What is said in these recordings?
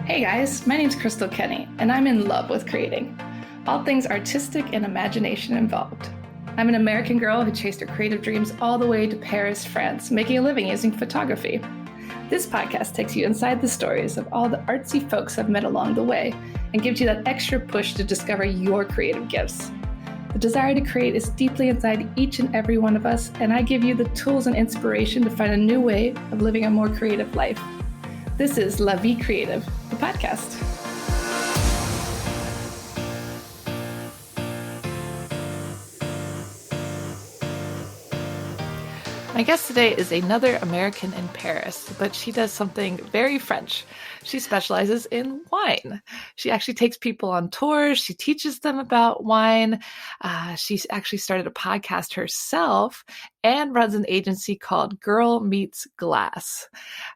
Hey guys, my name's Crystal Kenny, and I'm in love with creating. All things artistic and imagination involved. I'm an American girl who chased her creative dreams all the way to Paris, France, making a living using photography. This podcast takes you inside the stories of all the artsy folks I've met along the way and gives you that extra push to discover your creative gifts. The desire to create is deeply inside each and every one of us, and I give you the tools and inspiration to find a new way of living a more creative life. This is La Vie Creative, the podcast. My guest today is another American in Paris, but she does something very French. She specializes in wine. She actually takes people on tours. She teaches them about wine. She's actually started a podcast herself and runs an agency called Girl Meets Glass.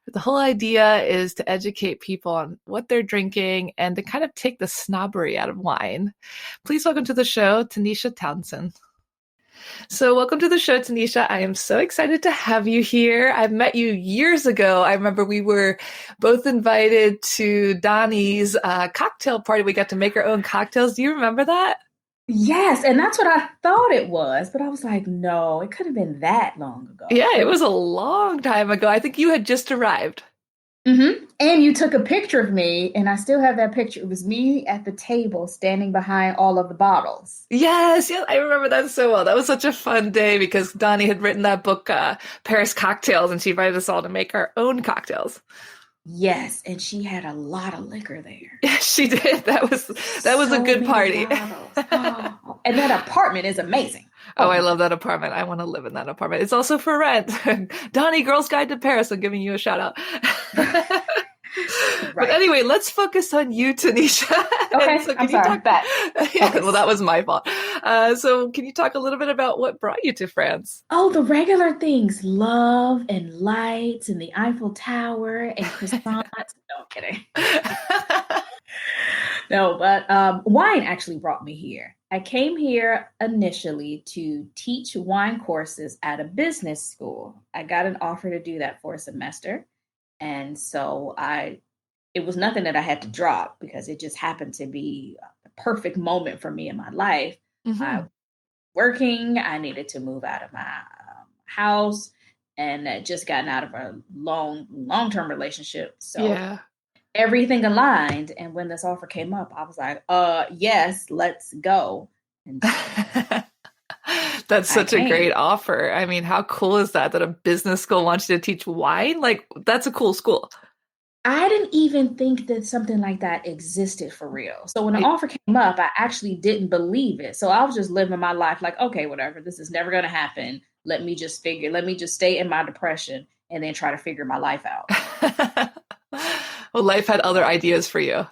The whole idea is to educate people on what they're drinking and to kind of take the snobbery out of wine. Please welcome to the show, Tanisha Townsend. So welcome to the show, Tanisha. I am so excited to have you here. I've met you years ago. I remember we were both invited to Donnie's cocktail party. We got to make our own cocktails. Do you remember that? Yes, and that's what I thought it was, but I was like, no, it could have been that long ago. Yeah, it was a long time ago. I think you had just arrived. Mm-hmm. And you took a picture of me, and I still have that picture. It was me at the table standing behind all of the bottles. Yes, I remember that so well. That was such a fun day because Donnie had written that book, Paris Cocktails, and she invited us all to make our own cocktails. Yes, and she had a lot of liquor there. Yes, she did. That was a good party. Oh, and that apartment is amazing. Oh, I love that apartment. I want to live in that apartment. It's also for rent. Donnie, Girl's Guide to Paris. I'm giving you a shout out. Right. But anyway, let's focus on you, Tanisha. Okay, so I'm sorry. Well, that was my fault. So can you talk a little bit about what brought you to France? Oh, the regular things. Love and lights and the Eiffel Tower and croissants. No, I'm kidding. No, but wine actually brought me here. I came here initially to teach wine courses at a business school. I got an offer to do that for a semester. And so it was nothing that I had to drop because it just happened to be a perfect moment for me in my life. Mm-hmm. I was working, I needed to move out of my house and just gotten out of a long-term relationship. So yeah. Everything aligned. And when this offer came up, I was like, yes, let's go. And that's such a great offer. I mean, how cool is that a business school wants you to teach wine? Like, that's a cool school. I didn't even think that something like that existed for real. So when the offer came up, I actually didn't believe it. So I was just living my life like, okay, whatever, this is never going to happen. Let me just stay in my depression and then try to figure my life out. Well, life had other ideas for you.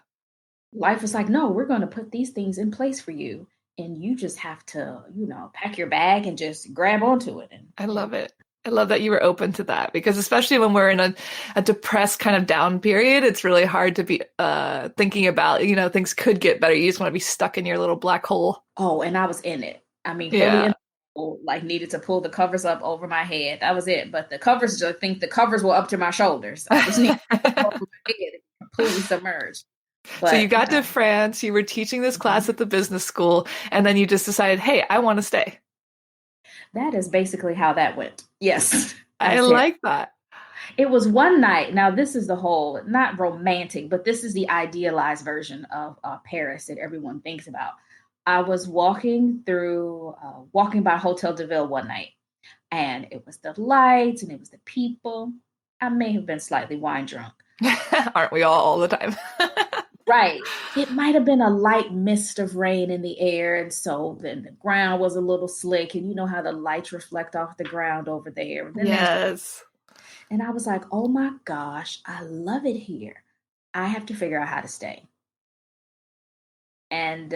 Life was like, no, we're going to put these things in place for you. And you just have to, pack your bag and just grab onto it. And I love it. I love that you were open to that because especially when we're in a depressed kind of down period, it's really hard to be thinking about, things could get better. You just want to be stuck in your little black hole. Oh, and I was in it. I mean, fully in the hole, like needed to pull the covers up over my head. That was it. But the covers, I think the covers were up to my shoulders. I just needed to pull over my head and completely submerged. But, so you got to France, you were teaching this class at the business school, and then you just decided, hey, I want to stay. That is basically how that went. Yes. I like that. It was one night. Now, this is the whole, not romantic, but this is the idealized version of Paris that everyone thinks about. I was walking by Hotel de Ville one night, and it was the lights and it was the people. I may have been slightly wine drunk. Aren't we all the time? Right. It might have been a light mist of rain in the air. And so then the ground was a little slick. And you know how the lights reflect off the ground over there. And yes. And I was like, oh my gosh, I love it here. I have to figure out how to stay. And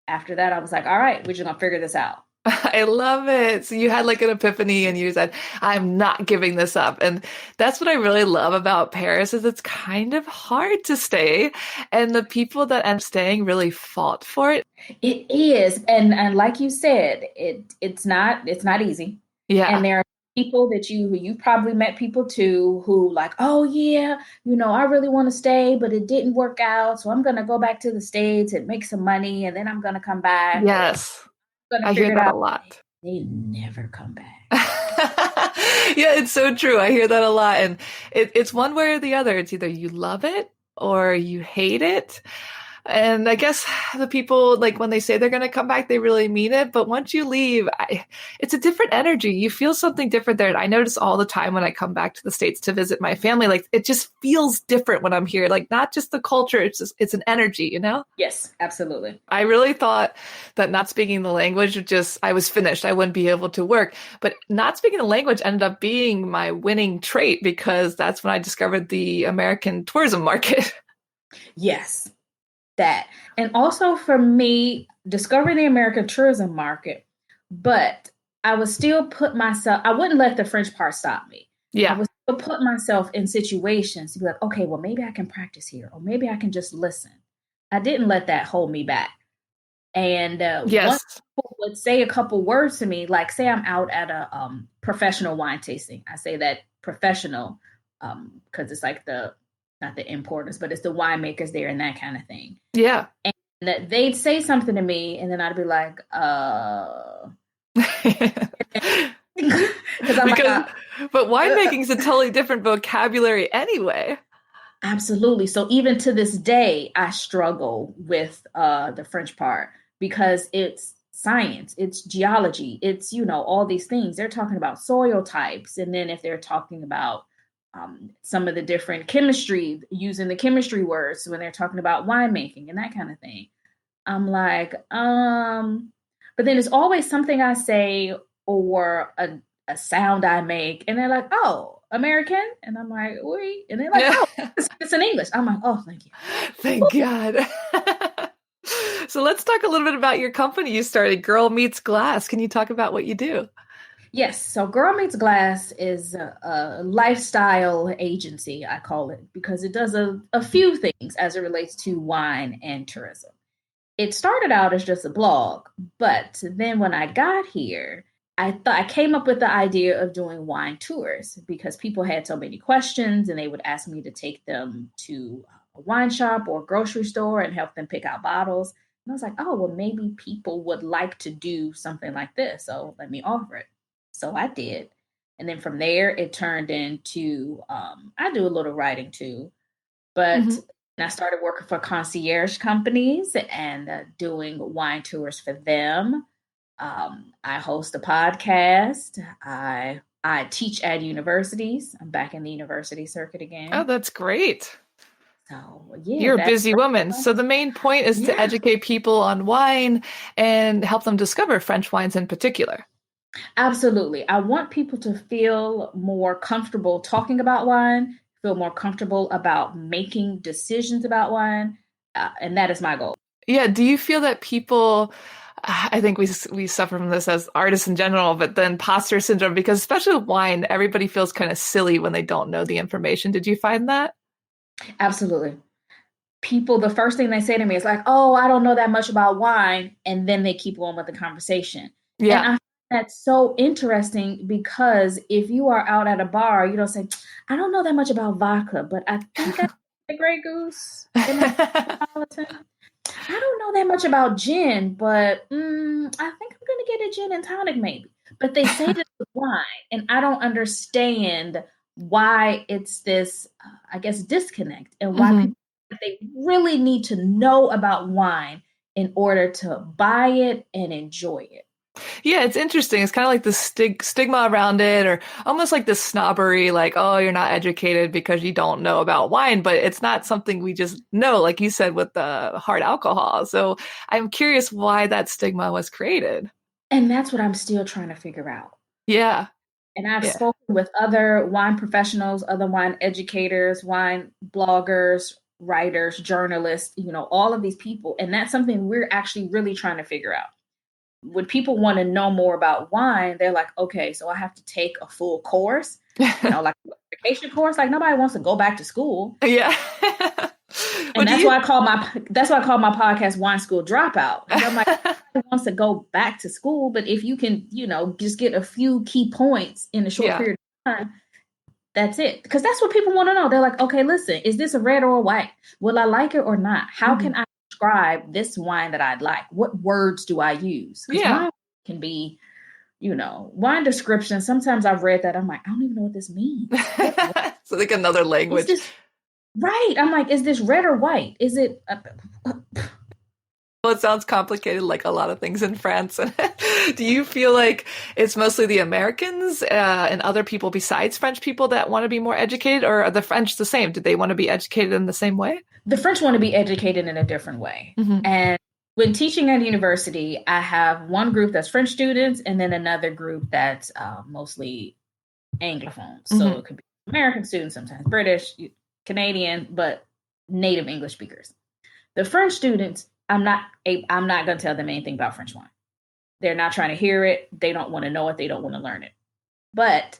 after that, I was like, all right, we're just going to figure this out. I love it. So you had like an epiphany and you said, I'm not giving this up. And that's what I really love about Paris is it's kind of hard to stay. And the people that end up staying really fought for it. It is. And like you said, it's not easy. Yeah. And there are people that you probably met people too who like, oh yeah, I really want to stay, but it didn't work out, so I'm gonna go back to the States and make some money, and then I'm gonna come back, or Yes, I'm gonna I hear figure it that a out. lot. They never come back. Yeah, it's so true. I hear that a lot. And it's one way or the other. It's either you love it or you hate it. And I guess the people, like when they say they're going to come back, they really mean it. But once you leave, it's a different energy. You feel something different there. And I notice all the time when I come back to the States to visit my family, like it just feels different when I'm here. Like not just the culture, it's an energy, you know? Yes, absolutely. I really thought that not speaking the language would just, I was finished. I wouldn't be able to work. But not speaking the language ended up being my winning trait because that's when I discovered the American tourism market. Yes, that. And also for me, discovering the American tourism market, but I would still put myself, I wouldn't let the French part stop me. I Yeah. would still put myself in situations to be like, okay, well, maybe I can practice here, or maybe I can just listen. I didn't let that hold me back. And once Yes. people would say a couple words to me, like say I'm out at a professional wine tasting. I say that professional because it's like not the importers, but it's the winemakers there and that kind of thing. Yeah. And they'd say something to me, and then I'd be like, because I'm like, Because, but winemaking is a totally different vocabulary anyway. absolutely. So even to this day, I struggle with the French part because it's science, it's geology, it's, all these things. They're talking about soil types. And then if they're talking about some of the different chemistry, using the chemistry words when they're talking about winemaking and that kind of thing, I'm like, but then it's always something I say or a sound I make, and they're like, oh, American? And I'm like, oui. And they're like, Yeah. oh, it's in English. I'm like, oh, thank you. Thank God. So let's talk a little bit about your company you started, Girl Meets Glass. Can you talk about what you do? Yes. So Girl Meets Glass is a lifestyle agency, I call it, because it does a few things as it relates to wine and tourism. It started out as just a blog, but then when I got here, I came up with the idea of doing wine tours because people had so many questions and they would ask me to take them to a wine shop or a grocery store and help them pick out bottles. And I was like, oh, well, maybe people would like to do something like this. So let me offer it. So I did. And then from there, it turned into I do a little writing too, but Mhm. I started working for concierge companies and doing wine tours for them. I host a podcast. I teach at universities. I'm back in the university circuit Oh, again. that's great. So yeah, You're a that's busy woman. So the main point is to yeah, educate people on wine and help them discover French wines in particular. absolutely. I want people to feel more comfortable talking about wine, feel more comfortable about making decisions about wine, and that is my goal. Yeah, do you feel that people, I think we suffer from this as artists in general, but then imposter syndrome, because especially with wine, everybody feels kind of silly when they don't know the information. Did you find that? Absolutely. People, the first thing they say to me is like, "Oh, I don't know that much about wine," and then they keep on with the conversation. And Yeah. I find that so interesting because if you are out at a bar, you don't say, "I don't know that much about vodka, but I think I a Grey Goose in my Cosmopolitan. I don't know that much about gin, but I think I'm going to get a gin and tonic maybe." But they say this with wine, and I don't understand why it's this, I guess, disconnect and why Mhm. people they really need to know about wine in order to buy it and enjoy it. Yeah, it's interesting. It's kind of like the stigma around it, or almost like the snobbery, like, oh, you're not educated because you don't know about wine, but it's not something we just know, like you said, with the hard alcohol. So I'm curious why that stigma was created. And that's what I'm still trying to figure out. Yeah. And I've Yeah. spoken with other wine professionals, other wine educators, wine bloggers, writers, journalists, all of these people. And that's something we're actually really trying to figure out. When people want to know more about wine, they're like, okay, so I have to take a full course, like a vacation course. Like nobody wants to go back to school. Yeah. What And do you? that's why I call my podcast Wine School Dropout. Because I'm like, who wants to go back to school, but if you can, just get a few key points in a short Yeah. period of time, that's it. Because that's what people want to know. They're like, okay, listen, is this a red or a white? Will I like it or not? How Mhm. can I describe this wine that I'd like? What words do I use? Because Yeah. wine can be, wine description. Sometimes I've read that. I'm like, I don't even know what this means. What So like another is language. this? Right. I'm like, is this red or white? Is it? Well, it sounds complicated, like a lot of things in France. Do you feel like it's mostly the Americans and other people besides French people that want to be more educated, or are the French the same? Do they want to be educated in the same way? The French want to be educated in a different way. Hmm. And when teaching at university, I have one group that's French students and then another group that's mostly Anglophones. So Hmm. it could be American students, sometimes British, Canadian, but native English speakers. The French students, I'm not going to tell them anything about French wine. They're not trying to hear it. They don't want to know it. They don't want to learn it. But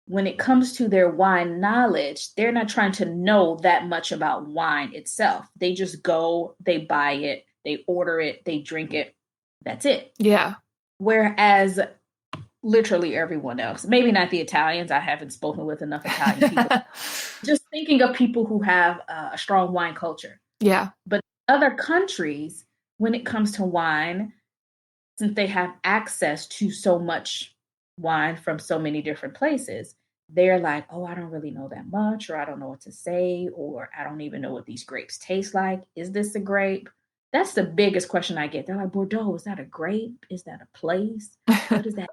when it comes to their wine knowledge, they're not trying to know that much about wine itself. They just go, they buy it, they order it, they drink it. That's it. Yeah. Whereas literally everyone else, maybe not the Italians, I haven't spoken with enough Italian people, just thinking of people who have a strong wine culture. Yeah. But other countries, when it comes to wine, since they have access to so much wine from so many different places, they're like, oh, I don't really know that much, or I don't know what to say, or I don't even know what these grapes taste like. Is this a grape? That's the biggest question I get. They're like, Bordeaux, is that a grape? Is that a place? What is that?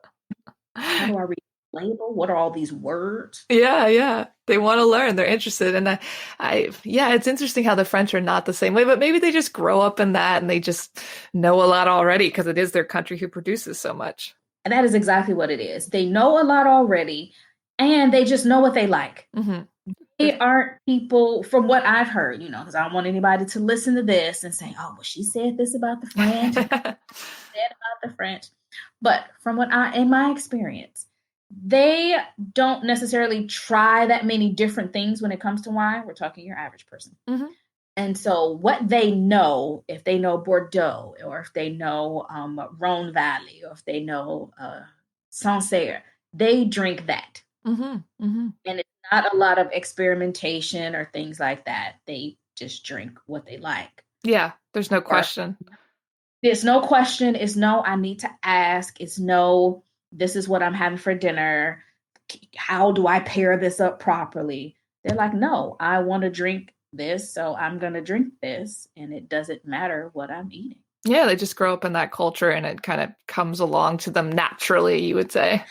How do I read the label? What are all these words? Yeah, yeah. They want to learn. They're interested. And yeah, it's interesting how the French are not the same way, but maybe they just grow up in that and they just know a lot already because it is their country who produces so much. And that is exactly what it is. They know a lot already, and they just know what they like. Hmm. They aren't people, from what I've heard, because I don't want anybody to listen to this and say, oh, well, she said this about the French and said about the French. But in my experience, they don't necessarily try that many different things when it comes to wine. We're talking your average person. Hmm. And so what they know, if they know Bordeaux, or if they know Rhone Valley, or if they know Sancerre, they drink that. Hmm. Hmm. And it's not a lot of experimentation or things like that. They just drink what they like. Yeah, there's no Or question. there's no question. It's no, I need to ask. It's no, this is what I'm having for dinner. How do I pair this up properly? They're like, no, I want to drink this, so I'm going to drink this. And it doesn't matter what I'm eating. Yeah, they just grow up in that culture and it kind of comes along to them naturally, you would say.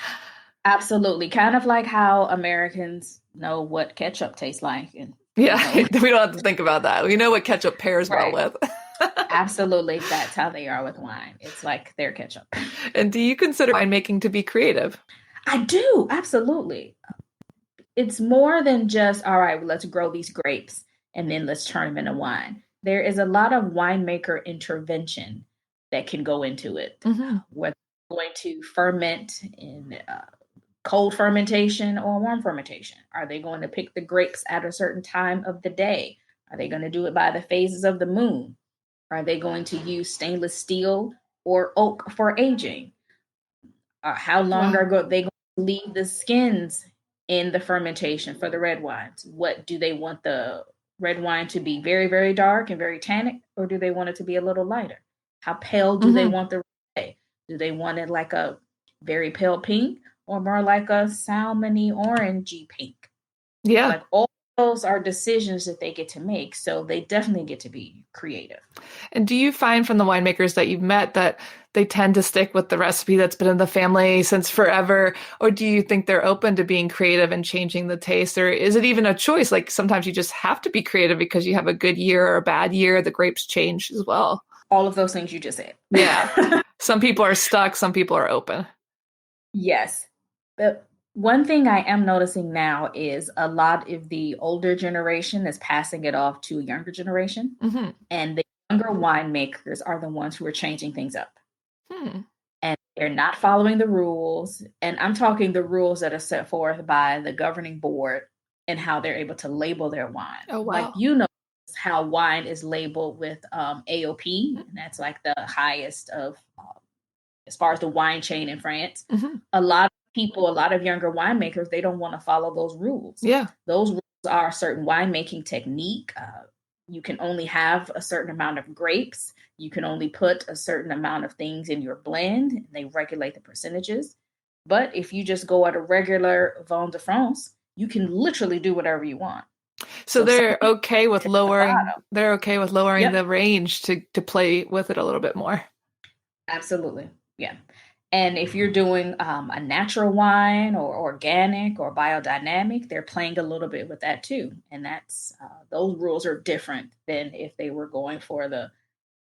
Absolutely. Kind of like how Americans know what ketchup tastes like. And, Yeah, we don't have to think about that. We know what ketchup pairs well right. with. Absolutely. That's how they are with wine. It's like their ketchup. And do you consider winemaking to be creative? I do. Absolutely. It's more than just, all right, well, let's grow these grapes and then let's turn them into wine. There is a lot of winemaker intervention that can go into it. Hmm. Whether you're going to ferment in cold fermentation or warm fermentation. Are they going to pick the grapes at a certain time of the day? Are they going to do it by the phases of the moon? Are they going to use stainless steel or oak for aging? How long Wow. are they going to leave the skins in the fermentation for the red wines? What do they want the red wine to be, very, very dark and very tannic, or do they want it to be a little lighter? How pale do they Hmm. want the red? Do they want it like a very pale pink or more like a salmony orangey pink? Yeah. Like all those are decisions that they get to make. So they definitely get to be creative. And do you find from the winemakers that you've met that they tend to stick with the recipe that's been in the family since forever? Or do you think they're open to being creative and changing the taste? Or is it even a choice? Like sometimes you just have to be creative because you have a good year or a bad year. The grapes change as well. All of those things you just said. Yeah. Some people are stuck, some people are open. Yes. But one thing I am noticing now is a lot of the older generation is passing it off to a younger generation. Hmm. And the younger winemakers are the ones who are changing things up. Hmm. And they're not following the rules. And I'm talking the rules that are set forth by the governing board and how they're able to label their wine. Oh, Like, wow. how wine is labeled with AOP, and that's like the highest of as far as the wine chain in France. Mm-hmm. A lot of people, a lot of younger winemakers, they don't want to follow those rules. Yeah. Those rules are a certain winemaking technique. You can only have a certain amount of grapes. You can only put a certain amount of things in your blend, and they regulate the percentages. But if you just go at a regular Vin de France, you can literally do whatever you want. So they're okay with lowering Yep, the range to play with it a little bit more. absolutely. Yeah. And if you're doing a natural wine or organic or biodynamic, they're playing a little bit with that too. And that's those rules are different than if they were going for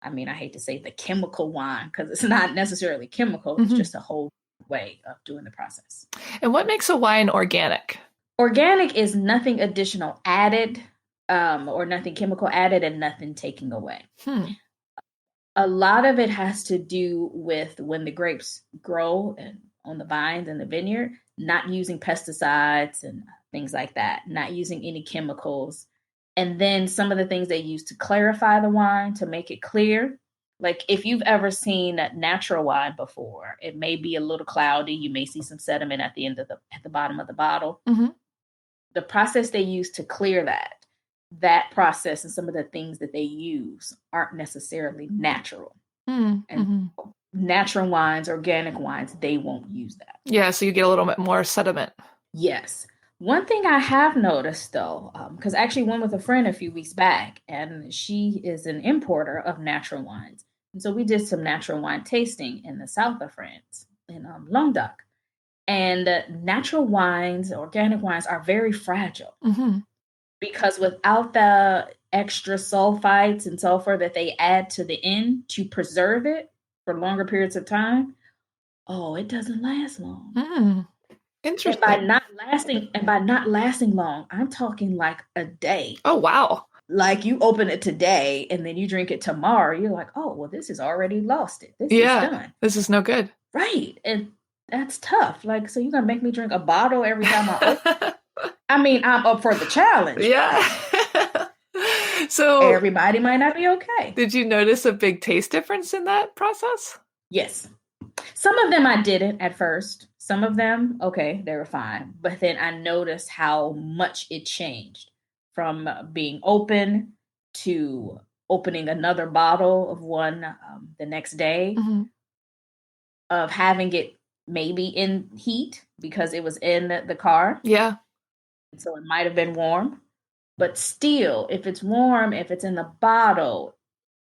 I mean, I hate to say the chemical wine because it's not necessarily chemical. It's Mm-hmm. just a whole way of doing the process. And what makes a wine organic? Organic is nothing additional added or nothing chemical added and nothing taken away. Hmm. A lot of it has to do with when the grapes grow and on the vines in the vineyard, not using pesticides and things like that, not using any chemicals. And then some of the things they use to clarify the wine to make it clear. Like if you've ever seen natural wine before, it may be a little cloudy. You may see some sediment at the end of at the bottom of the bottle. Mm-hmm. The process they use to clear that process and some of the things that they use aren't necessarily natural. Mm-hmm. And natural wines, organic wines, they won't use that. Yeah, so you get a little bit more sediment. Yes. One thing I have noticed though, because I actually went with a friend a few weeks back, and she is an importer of natural wines. And so we did some natural wine tasting in the south of France, in Languedoc. And natural wines, organic wines are very fragile. Mm-hmm. Because without the extra sulfites and sulfur that they add to the end to preserve it for longer periods of time, oh, it doesn't last long. Mm. Interesting. And by not lasting long, I'm talking like a day. Oh, wow. Like you open it today and then you drink it tomorrow, you're like, oh, well, this has already lost it. This is done. This is no good. Right. And that's tough. Like, so you're gonna make me drink a bottle every time I open. I mean, I'm up for the challenge. Yeah. So everybody might not be okay. Did you notice a big taste difference in that process? Yes. Some of them I didn't at first. Some of them, okay, they were fine. But then I noticed how much it changed from being open to opening another bottle of one the next day, mm-hmm. of having it maybe in heat because it was in the car. Yeah. So it might have been warm. But still, if it's warm, if it's in the bottle,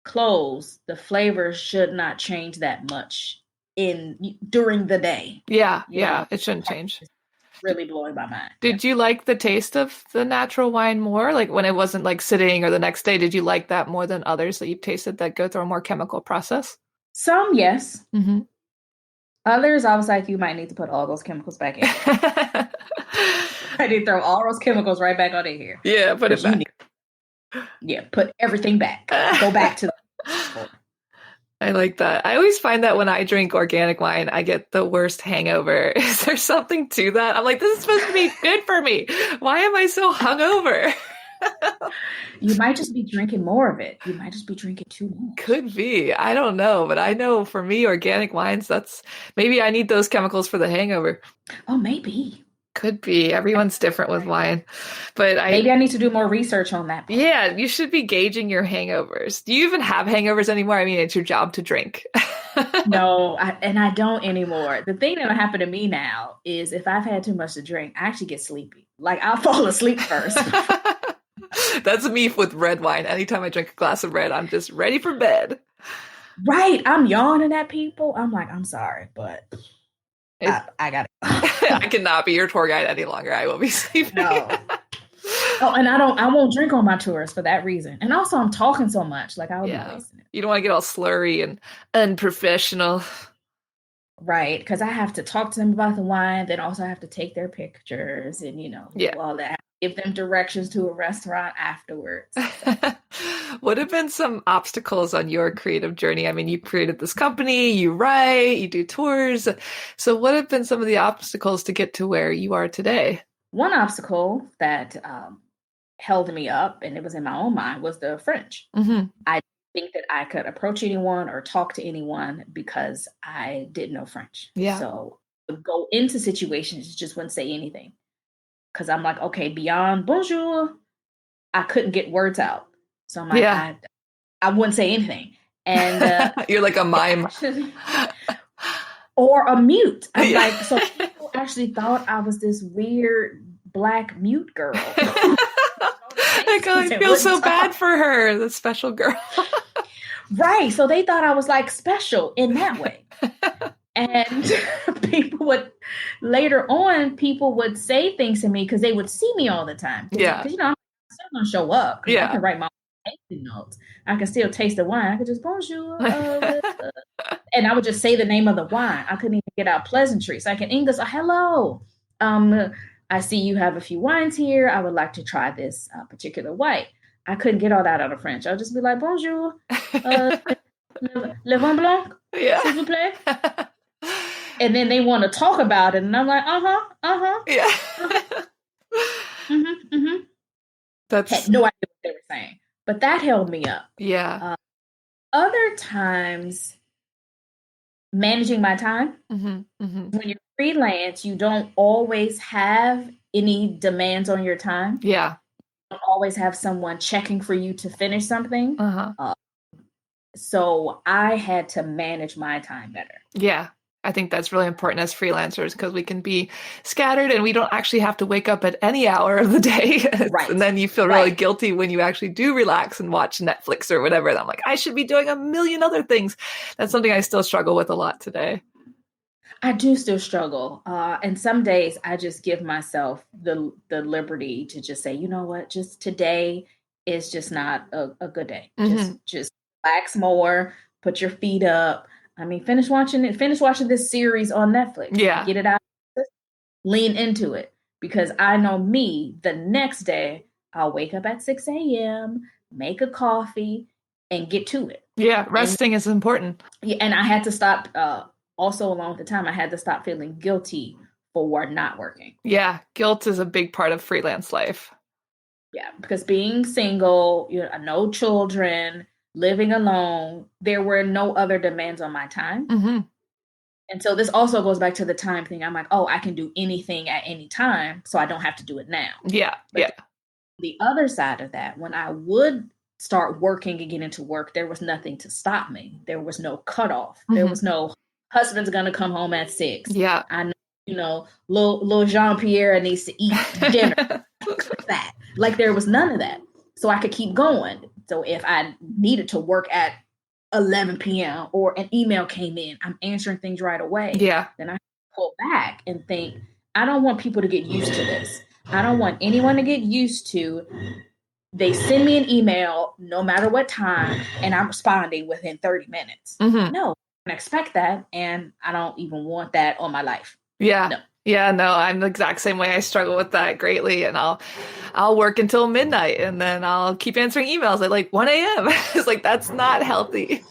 closed, the flavor should not change that much during the day. Yeah, it shouldn't change. It's really blowing my mind. Did you like the taste of the natural wine more? Like when it wasn't like sitting or the next day, did you like that more than others that you've tasted that go through a more chemical process? Some, yes. Mm-hmm. Others, I was like, you might need to put all those chemicals back in. I did throw all those chemicals right back on in here. Yeah, put it back. Put everything back. Go back to I like that. I always find that when I drink organic wine, I get the worst hangover. Is there something to that? I'm like, this is supposed to be good for me. Why am I so hungover? You might just be drinking more of it. You might just be drinking too much. Could be. I don't know. But I know for me, organic wines, maybe I need those chemicals for the hangover. Oh, maybe. Could be. Everyone's different with wine. But maybe I need to do more research on that part. Yeah, you should be gauging your hangovers. Do you even have hangovers anymore? I mean, it's your job to drink. No, I don't anymore. The thing that'll happen to me now is if I've had too much to drink, I actually get sleepy. Like I'll fall asleep first. That's me with red wine. Anytime I drink a glass of red, I'm just ready for bed. Right. I'm yawning at people. I'm like, I'm sorry, but I got it. I cannot be your tour guide any longer. I will be sleeping. No. Oh, and I won't drink on my tours for that reason. And also I'm talking so much, like I would be wasting it. You don't want to get all slurry and unprofessional. Right. Because I have to talk to them about the wine, then also I have to take their pictures and, do all that. Give them directions to a restaurant afterwards. What have been some obstacles on your creative journey? I mean, you created this company, you write, you do tours. So what have been some of the obstacles to get to where you are today? One obstacle that held me up, and it was in my own mind, was the French. Hmm. I didn't think that I could approach anyone or talk to anyone because I didn't know French. Yeah. So I would go into situations, just wouldn't say anything. Because I'm like, okay, beyond bonjour, I couldn't get words out. So I'm like, Yeah. I wouldn't say anything. And You're like a mime. or a mute. I'm Yeah. like, so people actually thought I was this weird Black mute girl. Like, oh, I feel so bad for her, the special girl. Right. So they thought I was like special in that way. And later on, people would say things to me because they would see me all the time. Yeah. Because, I'm still going to show up. Yeah. I can write my tasting notes. I can still taste the wine. I could just, bonjour. And I would just say the name of the wine. I couldn't even get out pleasantries. Like in English, hello. I see you have a few wines here. I would like to try this particular white. I couldn't get all that out of French. I'll just be like, bonjour. Le vin blanc, yeah. s'il vous plaît. And then they want to talk about it. And I'm like, Yeah. That's had no idea what they were saying. But that held me up. Yeah. Other times, managing my time. When you're freelance, you don't always have any demands on your time. Yeah. You don't always have someone checking for you to finish something. So I had to manage my time better. Yeah. I think that's really important as freelancers because we can be scattered and we don't actually have to wake up at any hour of the day. Right. And then you feel really guilty when you actually do relax and watch Netflix or whatever. And I'm like, I should be doing a million other things. That's something I still struggle with a lot today. I do still struggle. And some days I just give myself the liberty to just say, you know what, just today is just not a good day. Just relax more, put your feet up. I mean, finish watching this series on Netflix. Yeah. Get it out. Lean into it. Because I know me, the next day, I'll wake up at 6 a.m., make a coffee, and get to it. Yeah, resting is important. Yeah, and I had to stop, also along with the time, I had to stop feeling guilty for not working. Yeah, guilt is a big part of freelance life. Yeah, because being single, no children, living alone, there were no other demands on my time. And so this also goes back to the time thing. I'm like, oh, I can do anything at any time, so I don't have to do it now. Yeah, but the other side of that, when I would start working and get into work, there was nothing to stop me. There was no cutoff. There was no husband's going to come home at 6. Yeah. I know, little Jean-Pierre needs to eat dinner. That. Like there was none of that. So I could keep going. So if I needed to work at 11 p.m. or an email came in, I'm answering things right away. Yeah. Then I pull back and think, I don't want people to get used to this. I don't want anyone to get used to, they send me an email no matter what time and I'm responding within 30 minutes. No, I don't expect that. And I don't even want that on my life. Yeah. No. Yeah, no, I'm the exact same way. I struggle with that greatly. And I'll work until midnight and then I'll keep answering emails at like 1 a.m. It's like, that's not healthy.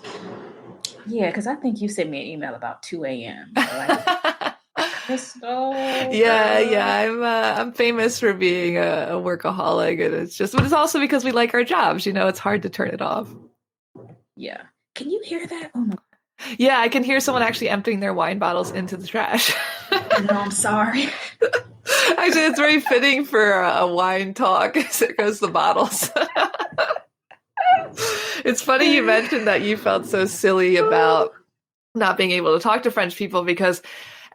Yeah, because I think you sent me an email about 2 a.m. Like, yeah. I'm famous for being a workaholic. And but it's also because we like our jobs. It's hard to turn it off. Yeah. Can you hear that? Oh my God. Yeah, I can hear someone actually emptying their wine bottles into the trash. No, I'm sorry. Actually, it's very fitting for a wine talk. There goes the bottles. It's funny you mentioned that you felt so silly about not being able to talk to French people because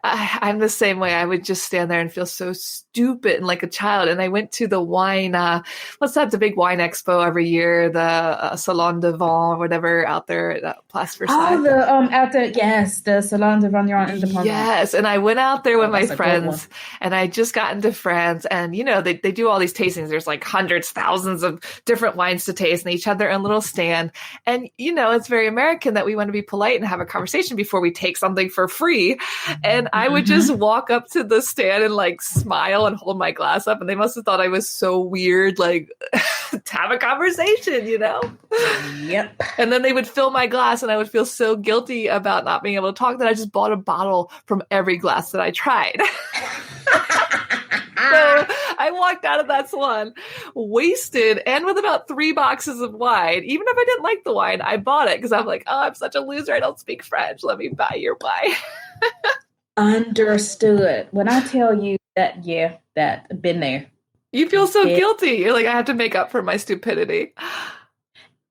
I'm the same way. I would just stand there and feel so stupid and like a child. And I went to the wine, what's that? The big wine expo every year, the Salon de Vin or whatever out there at Place Versailles. Oh, yes, the Salon de Vin. Yes, and I went out there with my friends, and I just got into France, and they do all these tastings. There's like hundreds, thousands of different wines to taste, and they each have their own little stand. And it's very American that we want to be polite and have a conversation before we take something for free. And I would just walk up to the stand and like smile and hold my glass up, and they must have thought I was so weird, like to have a conversation, Yep. And then they would fill my glass, and I would feel so guilty about not being able to talk that I just bought a bottle from every glass that I tried. So I walked out of that salon wasted and with about 3 boxes of wine. Even if I didn't like the wine, I bought it because I'm like, oh, I'm such a loser. I don't speak French. Let me buy your wine. Understood. When I tell you that, yeah, that been there. You feel so Been, guilty. You're like, I have to make up for my stupidity.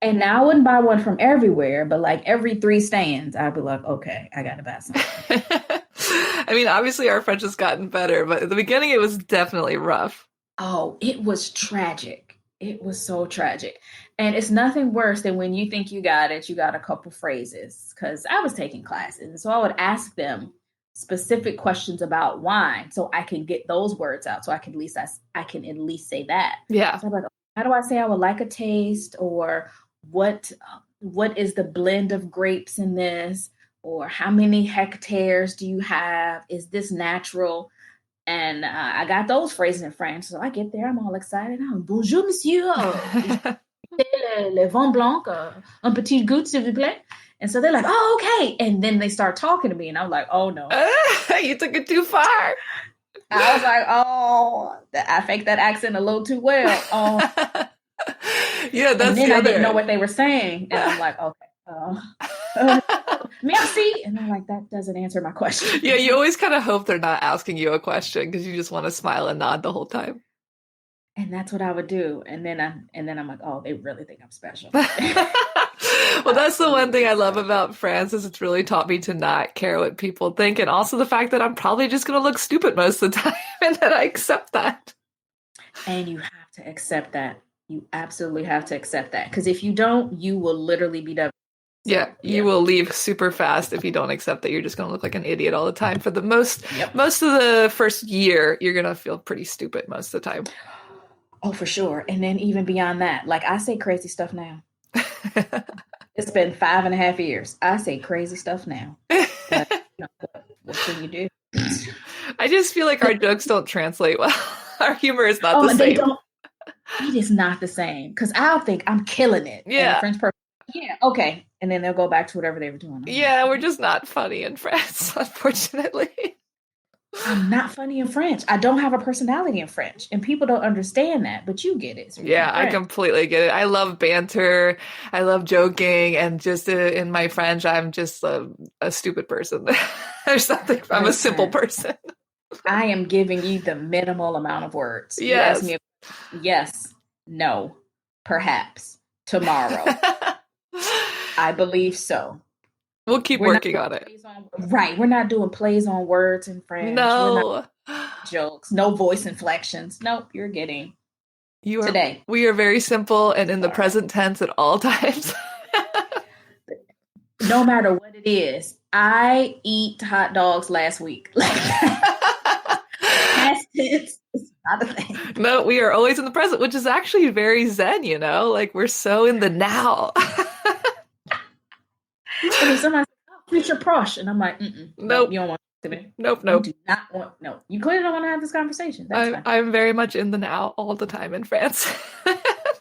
and now I wouldn't buy one from everywhere, but like every 3 stands, I'd be like, okay, I gotta buy something. I mean, obviously our French has gotten better, but at the beginning it was definitely rough. Oh, it was tragic. It was so tragic. And it's nothing worse than when you think you got a couple phrases. Because I was taking classes. And so I would ask them specific questions about wine so I can get those words out. So I can at least say that. Yeah. So I'm like, how do I say I would like a taste? Or what is the blend of grapes in this? Or how many hectares do you have? Is this natural? And I got those phrases in French. So I get there, I'm all excited. I'm, bonjour, monsieur. Le vin blanc, un petit goutte, s'il vous plaît. And so they're like, oh, okay. And then they start talking to me. And I'm like, oh, no. You took it too far. I was like, oh, I faked that accent a little too well. Oh. Yeah, that's and then the I other. didn't know what they were saying. And I'm like, okay. Merci. And I'm like, that doesn't answer my question. Yeah, you always kind of hope they're not asking you a question because you just want to smile and nod the whole time. And that's what I would do. And then I'm like, oh, they really think I'm special. Well, that's the one thing I love about France is it's really taught me to not care what people think. And also the fact that I'm probably just going to look stupid most of the time and that I accept that. And you have to accept that. You absolutely have to accept that. Because if you don't, you will literally be done. Yeah, you will leave super fast if you don't accept that you're just going to look like an idiot all the time. For the most of the first year, you're going to feel pretty stupid most of the time. Oh, for sure. And then even beyond that, like I say crazy stuff now. It's been 5.5 years. I say crazy stuff now. But, what can you do? I just feel like our jokes don't translate well. Our humor is not the same. They don't. It is not the same. Because I'll think I'm killing it. Yeah. And the French person, yeah, okay. And then they'll go back to whatever they were doing. Yeah, we're just not funny in France, unfortunately. I'm not funny in French. I don't have a personality in French. And people don't understand that, but you get it. So yeah, I completely get it. I love banter. I love joking. And just in my French, I'm just a stupid person. There's nothing. I'm a simple person. I am giving you the minimal amount of words. Yes. You ask me yes, no, perhaps, tomorrow. I believe so. We'll keep working on it. Right. We're not doing plays on words in French. No. Jokes. No voice inflections. Nope. You're getting today. We are very simple and in the present tense at all times. No matter what it is. I eat hot dogs last week. Past tense is not a thing. No, we are always in the present, which is actually very zen, you know? Like we're so in the now. And somebody says, oh, future proche. And I'm like, nope. You don't want to me. Nope. You do not want, no. You clearly don't want to have this conversation. That's fine. I'm very much in the now all the time in France.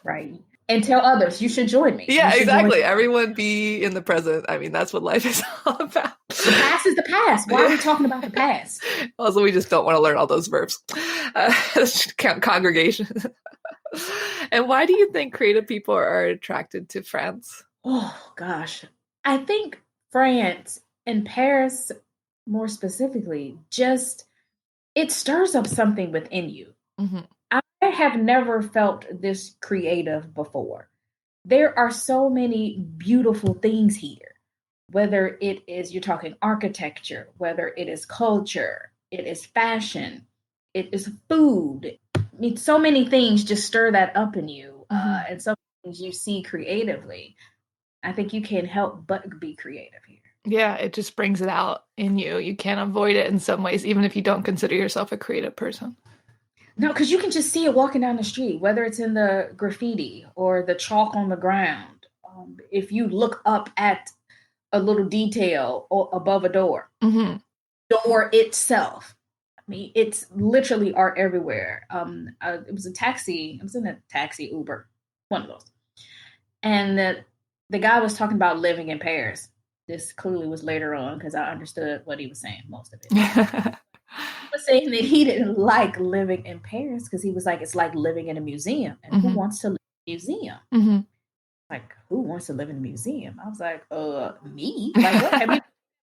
Right. And tell others, you should join me. Yeah, exactly. Everyone be in the present. I mean, that's what life is all about. The past is the past. Why are we talking about the past? Also, we just don't want to learn all those verbs. Congregation. And why do you think creative people are attracted to France? Oh, gosh. I think France and Paris, more specifically, just it stirs up something within you. Mm-hmm. I have never felt this creative before. There are so many beautiful things here, whether it is you're talking architecture, whether it is culture, it is fashion, it is food. I mean, so many things just stir that up in you, and some things you see creatively. I think you can't help but be creative here. Yeah, it just brings it out in you. You can't avoid it in some ways, even if you don't consider yourself a creative person. No, because you can just see it walking down the street, whether it's in the graffiti or the chalk on the ground. If you look up at a little detail or above a door, door itself. I mean, it's literally art everywhere. It was a taxi. I was in a taxi, Uber, one of those. And the guy was talking about living in Paris. This clearly was later on because I understood what he was saying, most of it. He was saying that he didn't like living in Paris because he was like, it's like living in a museum. And who Hmm. wants to live in a museum? Hmm. Like, who wants to live in a museum? I was like, me? Like, what? Have you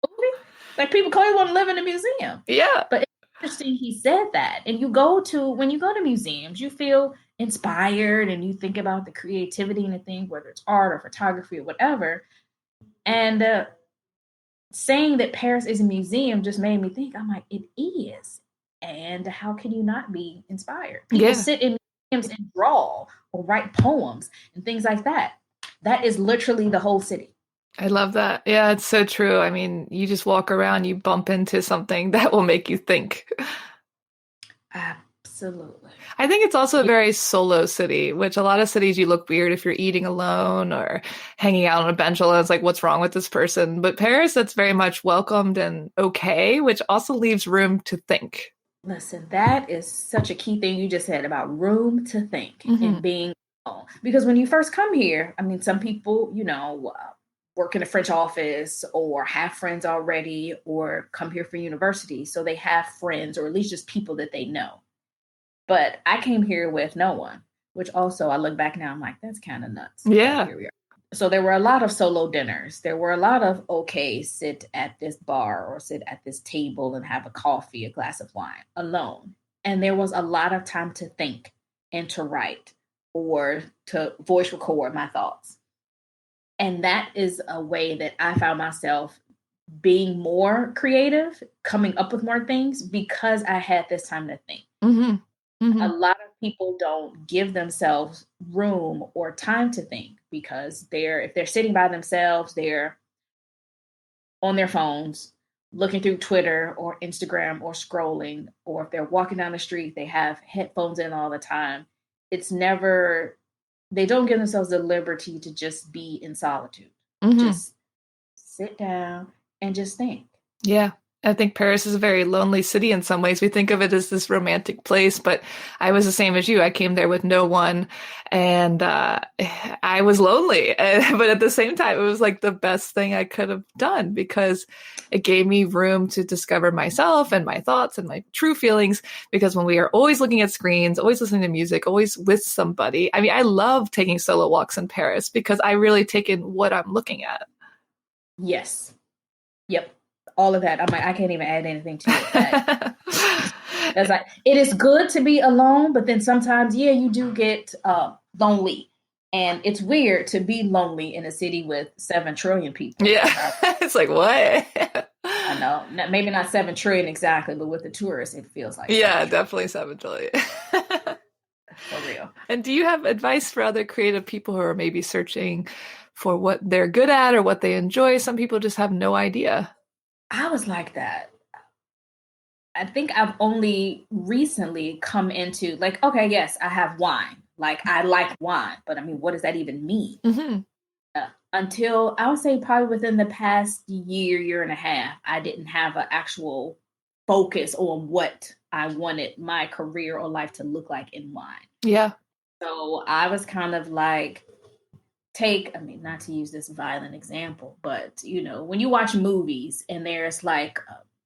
movie? Like, people clearly want to live in a museum. Yeah. But it's interesting he said that. And when you go to museums, you feel inspired and you think about the creativity in a thing, whether it's art or photography or whatever. And saying that Paris is a museum just made me think, I'm like, it is. And how can you not be inspired? People Yeah. sit in museums and draw or write poems and things like that. That is literally the whole city. I love that. Yeah, it's so true. I mean, you just walk around, you bump into something that will make you think. Absolutely. I think it's also a Yeah. very solo city, which a lot of cities you look weird if you're eating alone or hanging out on a bench alone. It's like, what's wrong with this person? But Paris, that's very much welcomed and okay, which also leaves room to think. Listen, that is such a key thing you just said about room to think Hmm. and being alone. Because when you first come here, I mean, some people, work in a French office or have friends already or come here for university. So they have friends or at least just people that they know. But I came here with no one, which also I look back now, I'm like, that's kind of nuts. But Yeah. here we are. So there were a lot of solo dinners. There were a lot of, okay, sit at this bar or sit at this table and have a coffee, a glass of wine alone. And there was a lot of time to think and to write or to voice record my thoughts. And that is a way that I found myself being more creative, coming up with more things because I had this time to think. Hmm. A Hmm. lot of people don't give themselves room or time to think because if they're sitting by themselves, they're on their phones looking through Twitter or Instagram or scrolling, or if they're walking down the street, they have headphones in all the time. It's never They don't give themselves the liberty to just be in solitude. Hmm. Just sit down and just think. Yeah. I think Paris is a very lonely city in some ways. We think of it as this romantic place, but I was the same as you. I came there with no one and I was lonely. But at the same time, it was like the best thing I could have done because it gave me room to discover myself and my thoughts and my true feelings. Because when we are always looking at screens, always listening to music, always with somebody, I mean, I love taking solo walks in Paris because I really take in what I'm looking at. Yes. Yep. All of that. I'm like, I can't even add anything to it. That's like, it is good to be alone, but then sometimes, yeah, you do get lonely. And it's weird to be lonely in a city with 7 trillion people. Yeah. Like, It's like, what? I know, maybe not 7 trillion exactly, but with the tourists, it feels like 7 Yeah, trillion definitely 7 trillion. for real. And do you have advice for other creative people who are maybe searching for what they're good at or what they enjoy? Some people just have no idea. I was like that. I think I've only recently come into like, okay, yes, I have wine. Like, I like wine, but I mean, what does that even mean? Hmm. Until I would say probably within the past year and a half, I didn't have an actual focus on what I wanted my career or life to look like in wine. Yeah. So I was kind of like, I mean, not to use this violent example, but when you watch movies and there's like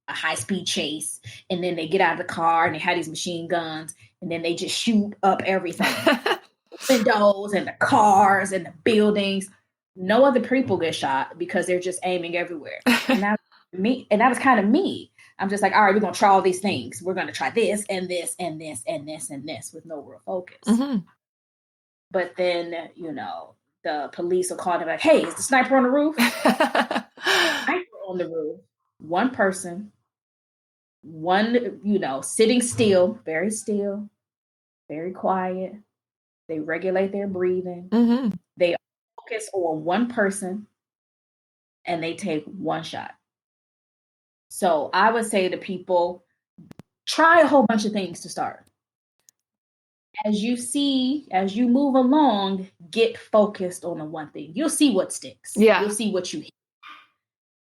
a high speed chase, and then they get out of the car and they have these machine guns, and then they just shoot up everything, windows and the cars and the buildings. No other people get shot because they're just aiming everywhere. And that was kind of me. I'm just like, all right, we're gonna try all these things. We're gonna try this and this and this and this and this with no real focus. Hmm. But then, the police will call them like, hey, is the sniper on the roof? Sniper on the roof. One person, sitting still, very quiet. They regulate their breathing. Hmm. They focus on one person and they take one shot. So I would say to people, try a whole bunch of things to start. As you move along, get focused on the one thing. You'll see what sticks. Yeah. You'll see what you hit.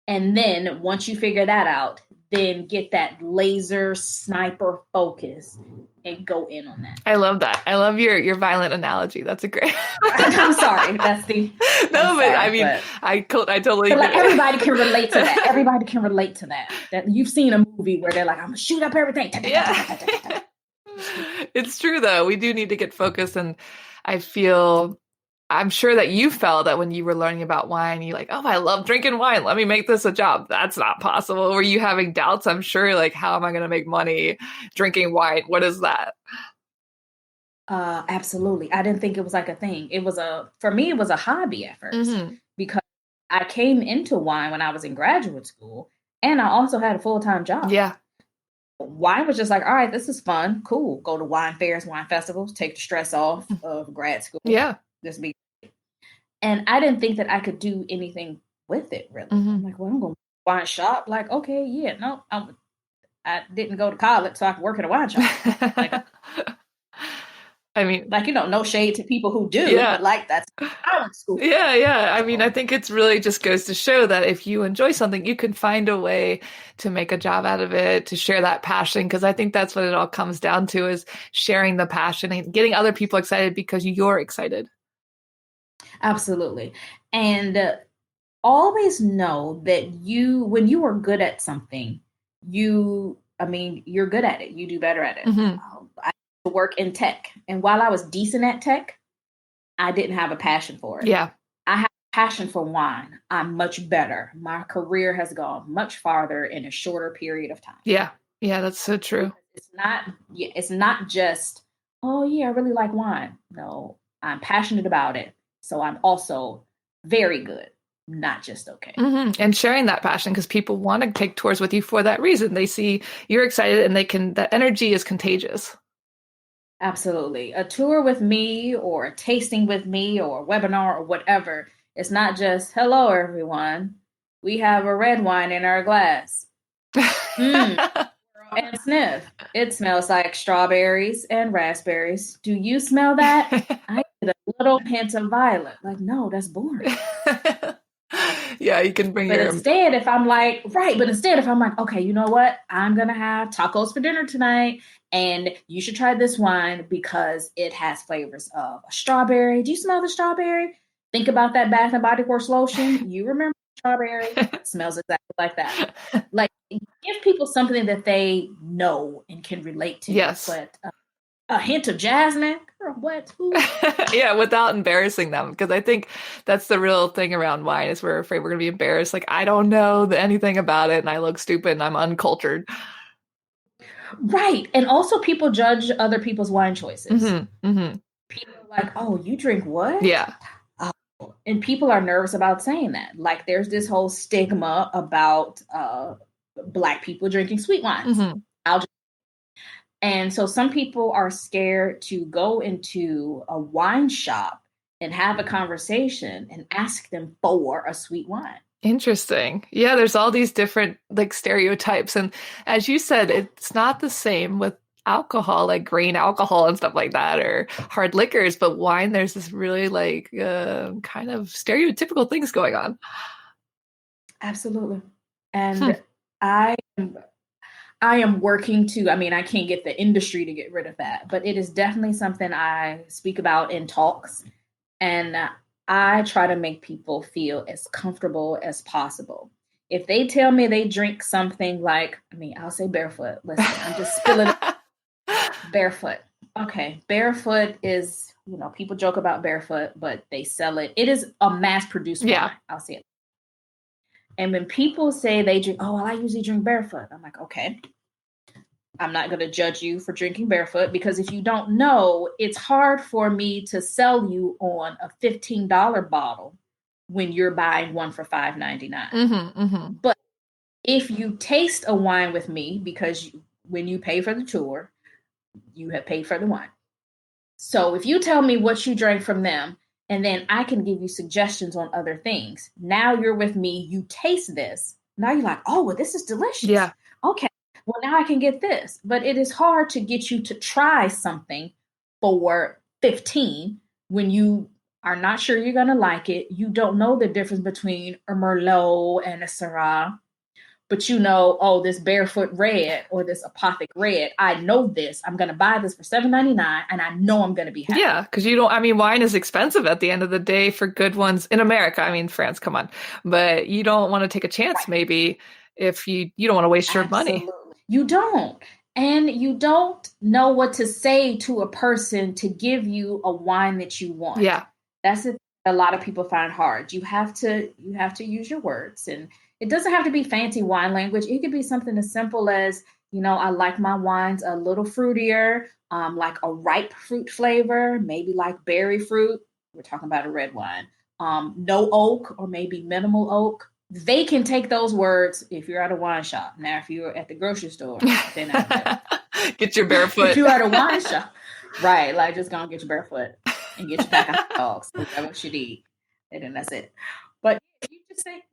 And then once you figure that out, then get that laser sniper focus and go in on that. I love that. I love your violent analogy. That's a great. I'm sorry. That's the. No, but I mean, but, I totally but like get it. everybody can relate to that. Everybody can relate to that. That you've seen a movie where they're like, "I'm gonna shoot up everything." Yeah. It's true though. We do need to get focused, and I'm sure that you felt that when you were learning about wine, you're like, oh, I love drinking wine. Let me make this a job. That's not possible. Were you having doubts? I'm sure, like, how am I going to make money drinking wine? What is that? Absolutely. I didn't think it was like a thing. For me, it was a hobby at first Mm-hmm. because I came into wine when I was in graduate school and I also had a full-time job. Yeah. Wine was just like, all right, this is fun. Cool. Go to wine fairs, wine festivals, take the stress off of grad school. Yeah. Just be. And I didn't think that I could do anything with it really. Mm-hmm. I'm like, well, I'm going to wine shop. Like, okay, yeah, no, I didn't go to college so I could work at a wine shop. Like, I mean, like, no shade to people who do, yeah. but like that's college school. Yeah. I mean, I think it's really just goes to show that if you enjoy something, you can find a way to make a job out of it, to share that passion. Because I think that's what it all comes down to is sharing the passion and getting other people excited because you're excited. Absolutely. And always know that when you are good at something, you're good at it. You do better at it. Mm-hmm. I work in tech. And while I was decent at tech, I didn't have a passion for it. Yeah. I have a passion for wine. I'm much better. My career has gone much farther in a shorter period of time. Yeah. Yeah, that's so true. It's not just, oh yeah, I really like wine. No, I'm passionate about it. So I'm also very good, not just okay. Mm-hmm. And sharing that passion because people want to take tours with you for that reason. They see you're excited and that energy is contagious. Absolutely. A tour with me or a tasting with me or a webinar or whatever. It's not just, hello, everyone. We have a red wine in our glass. And sniff. It smells like strawberries and raspberries. Do you smell that? I get a little hint of violet. Like, no, that's boring. Yeah, you can bring instead, if I'm like, okay, you know what? I'm going to have tacos for dinner tonight. And you should try this wine because it has flavors of a strawberry. Do you smell the strawberry? Think about that Bath and Body Works lotion. You remember strawberry? It smells exactly like that. Like, give people something that they know and can relate to. Yes. But a hint of jasmine? Girl, what? Yeah, without embarrassing them. Because I think that's the real thing around wine is we're afraid we're going to be embarrassed. Like, I don't know anything about it and I look stupid and I'm uncultured. Right. And also people judge other people's wine choices. Mm-hmm. Mm-hmm. People are like, oh, you drink what? Yeah. And people are nervous about saying that. Like there's this whole stigma about Black people drinking sweet wines. Mm-hmm. And so some people are scared to go into a wine shop and have a conversation and ask them for a sweet wine. Interesting. Yeah, there's all these different like stereotypes. And as you said, it's not the same with alcohol, like grain alcohol and stuff like that, or hard liquors. But wine, there's this really like kind of stereotypical things going on. Absolutely. And I am working to, I can't get the industry to get rid of that, but it is definitely something I speak about in talks. And I try to make people feel as comfortable as possible. If they tell me they drink something like, I'll say barefoot. Listen, I'm just spilling barefoot. Okay. Barefoot is, people joke about barefoot, but they sell it. It is a mass produced wine. I'll say it. And when people say they drink, oh, well, I usually drink barefoot. I'm like, okay. I'm not going to judge you for drinking barefoot because if you don't know, it's hard for me to sell you on a $15 bottle when you're buying one for $5.99. Mm-hmm, mm-hmm. But if you taste a wine with me, because when you pay for the tour, you have paid for the wine. So if you tell me what you drank from them, and then I can give you suggestions on other things. Now you're with me, you taste this. Now you're like, oh, well, this is delicious. Yeah. Okay. Well, now I can get this, but it is hard to get you to try something for 15 when you are not sure you're going to like it. You don't know the difference between a Merlot and a Syrah, but you know, oh, this Barefoot Red or this Apothic Red, I know this. I'm going to buy this for $7.99 and I know I'm going to be happy. Yeah, because wine is expensive at the end of the day for good ones in America. I mean, France, come on. But you don't want to take a chance, Right. maybe, if you don't want to waste your money. Absolutely. You don't. And you don't know what to say to a person to give you a wine that you want. Yeah. That's it. A lot of people find hard. You have to use your words, and it doesn't have to be fancy wine language. It could be something as simple as, I like my wines a little fruitier, like a ripe fruit flavor, maybe like berry fruit. We're talking about a red wine. No oak or maybe minimal oak. They can take those words if you're at a wine shop. Now, if you're at the grocery store, then get your barefoot. If you're at a wine shop, right? Like, just go and get your barefoot and get your pack of hot dogs. That's what you need, and then that's it. But if you just say,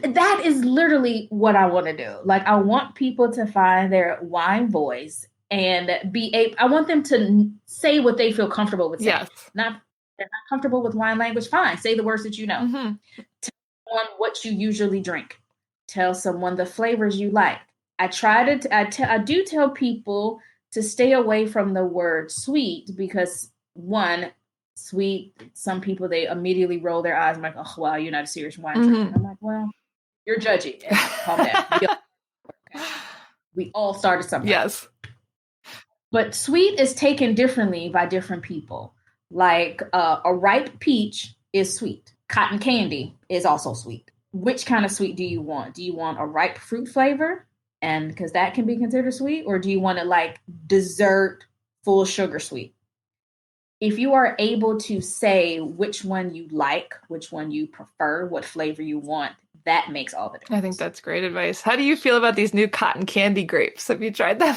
that is literally what I want to do. Like, I want people to find their wine voice and I want them to say what they feel comfortable with saying. Yes. They're not comfortable with wine language, fine. Say the words that you know. Mm-hmm. Tell someone what you usually drink. Tell someone the flavors you like. I do tell people to stay away from the word sweet because, one, sweet, some people, they immediately roll their eyes and like, oh, wow, you're not a serious wine drinker. And I'm like, well, you're judgy. Calm down. We all started somewhere. Yes. But sweet is taken differently by different people. Like a ripe peach is sweet. Cotton candy is also sweet. Which kind of sweet do you want? Do you want a ripe fruit flavor? And because that can be considered sweet, or do you want it like dessert, full sugar sweet? If you are able to say which one you like, which one you prefer, what flavor you want, that makes all the difference. I think that's great advice. How do you feel about these new cotton candy grapes? Have you tried them?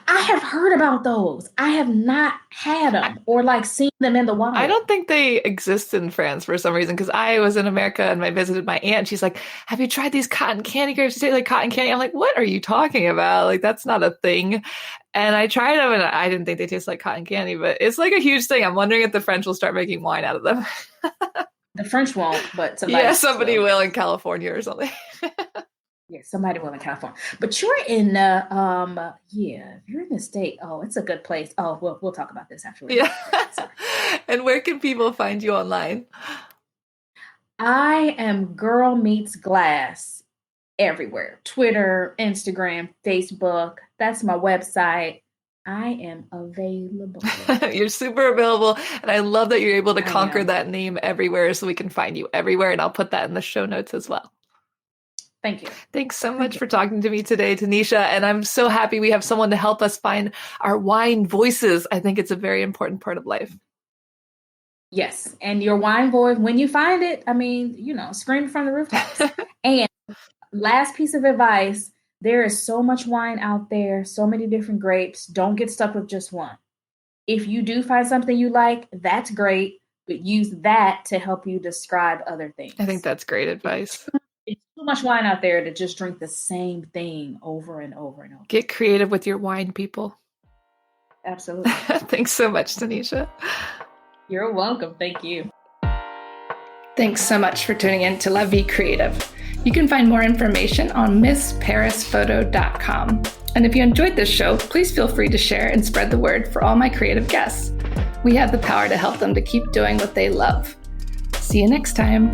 I have heard about those. I have not had them or like seen them in the wild. I don't think they exist in France for some reason, because I was in America and I visited my aunt. She's like, have you tried these cotton candy grapes? They taste like cotton candy. I'm like, what are you talking about? Like, that's not a thing. And I tried them and I didn't think they taste like cotton candy, but it's like a huge thing. I'm wondering if the French will start making wine out of them. The French won't, but somebody will in California or something. Yeah, somebody will in California. But you're in if you're in the state, oh, it's a good place. Oh, we'll talk about this afterwards. Yeah. And where can people find you online? I am Girl Meets Glass everywhere. Twitter, Instagram, Facebook. That's my website. I am available. You're super available. And I love that you're able to conquer that name everywhere, so we can find you everywhere. And I'll put that in the show notes as well. Thank you. Thanks so much for talking to me today, Tanisha. And I'm so happy we have someone to help us find our wine voices. I think it's a very important part of life. Yes. And your wine voice, when you find it, scream from the rooftops. And last piece of advice, there is so much wine out there, so many different grapes. Don't get stuck with just one. If you do find something you like, that's great, but use that to help you describe other things. I think that's great advice. It's too much wine out there to just drink the same thing over and over and over. Get creative with your wine, people. Absolutely. Thanks so much, Tanisha. You're welcome. Thank you. Thanks so much for tuning in to La Vie Creative. You can find more information on MissParisPhoto.com. And if you enjoyed this show, please feel free to share and spread the word for all my creative guests. We have the power to help them to keep doing what they love. See you next time.